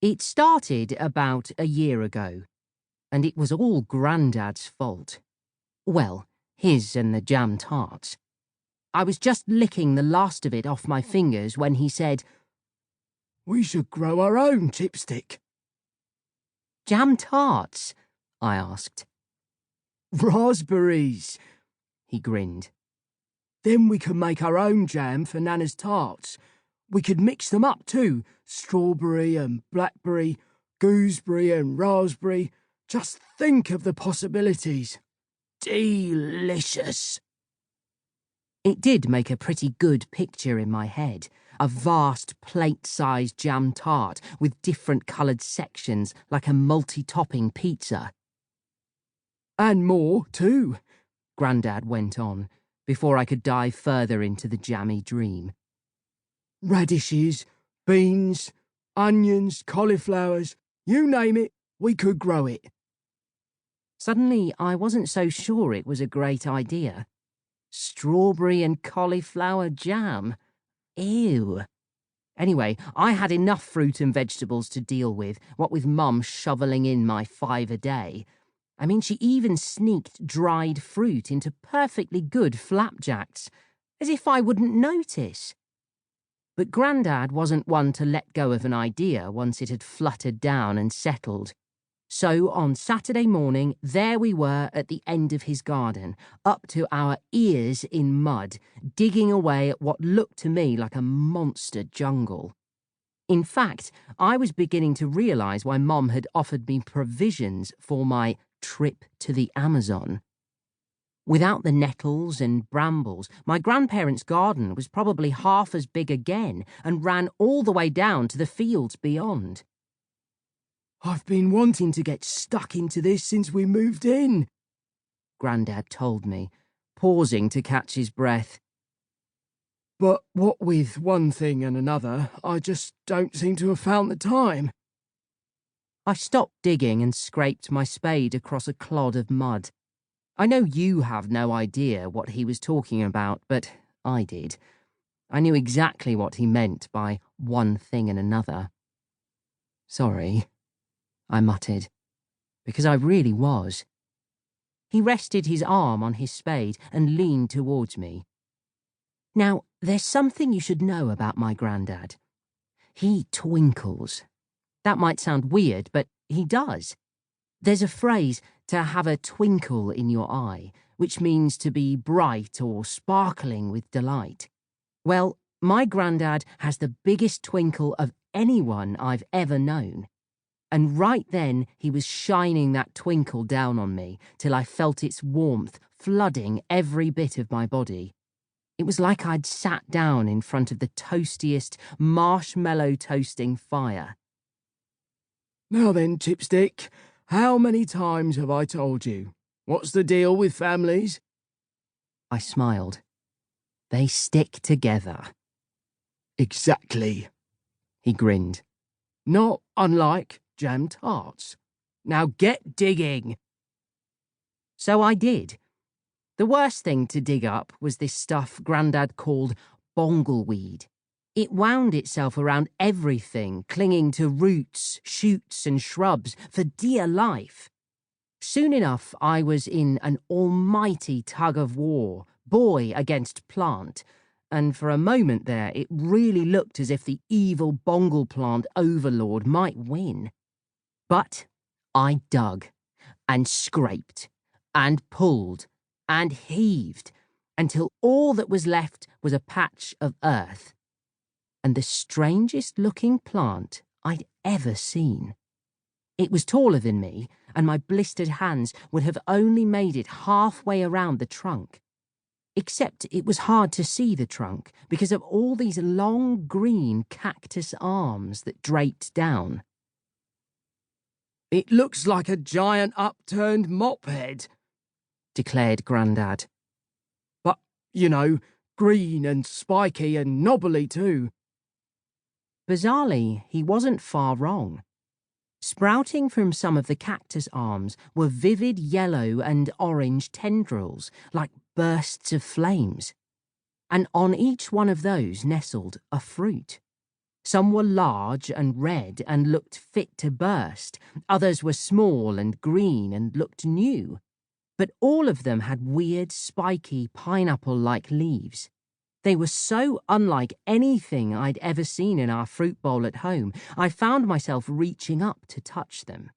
It started about a year ago, and it was all Grandad's fault. Well, his and the jam tarts. I was just licking the last of it off my fingers when he said, "We should grow our own chipstick." "Jam tarts?" I asked. "Raspberries," he grinned. "Then we could make our own jam for Nana's tarts. We could mix them up too, strawberry and blackberry, gooseberry and raspberry. Just think of the possibilities. Delicious." It did make a pretty good picture in my head. A vast plate-sized jam tart with different coloured sections like a multi-topping pizza. "And more, too," Grandad went on, before I could dive further into the jammy dream. "Radishes, beans, onions, cauliflowers, you name it, we could grow it." Suddenly, I wasn't so sure it was a great idea. Strawberry and cauliflower jam. Ew. Anyway, I had enough fruit and vegetables to deal with, what with Mum shoveling in my 5 a day. I mean, she even sneaked dried fruit into perfectly good flapjacks, as if I wouldn't notice. But Grandad wasn't one to let go of an idea once it had fluttered down and settled. So on Saturday morning, there we were at the end of his garden, up to our ears in mud, digging away at what looked to me like a monster jungle. In fact, I was beginning to realise why Mom had offered me provisions for my trip to the Amazon. Without the nettles and brambles, my grandparents' garden was probably half as big again and ran all the way down to the fields beyond. "I've been wanting to get stuck into this since we moved in," Grandad told me, pausing to catch his breath. "But what with one thing and another, I just don't seem to have found the time." I stopped digging and scraped my spade across a clod of mud. I know you have no idea what he was talking about, but I did. I knew exactly what he meant by one thing and another. "Sorry," I muttered, because I really was. He rested his arm on his spade and leaned towards me. "Now, there's something you should know about my Grandad. He twinkles. That might sound weird, but he does. There's a phrase, to have a twinkle in your eye, which means to be bright or sparkling with delight. Well, my Grandad has the biggest twinkle of anyone I've ever known. And right then he was shining that twinkle down on me till I felt its warmth flooding every bit of my body. It was like I'd sat down in front of the toastiest marshmallow toasting fire. "Now then, Chipstick, how many times have I told you? What's the deal with families?" I smiled. "They stick together." "Exactly," he grinned. "Not unlike jam tarts. Now get digging." So I did. The worst thing to dig up was this stuff Grandad called bongleweed. It wound itself around everything, clinging to roots, shoots and shrubs for dear life. Soon enough, I was in an almighty tug of war, boy against plant, and for a moment there it really looked as if the evil bongle plant overlord might win. But I dug, and scraped, and pulled, and heaved, until all that was left was a patch of earth, and the strangest-looking plant I'd ever seen. It was taller than me, and my blistered hands would have only made it halfway around the trunk. Except it was hard to see the trunk because of all these long green cactus arms that draped down. "It looks like a giant upturned mop head," declared Grandad. "But, you know, green and spiky and knobbly too." Bizarrely, he wasn't far wrong. Sprouting from some of the cactus arms were vivid yellow and orange tendrils, like bursts of flames. And on each one of those nestled a fruit. Some were large and red and looked fit to burst. Others were small and green and looked new. But all of them had weird, spiky, pineapple-like leaves. They were so unlike anything I'd ever seen in our fruit bowl at home, I found myself reaching up to touch them.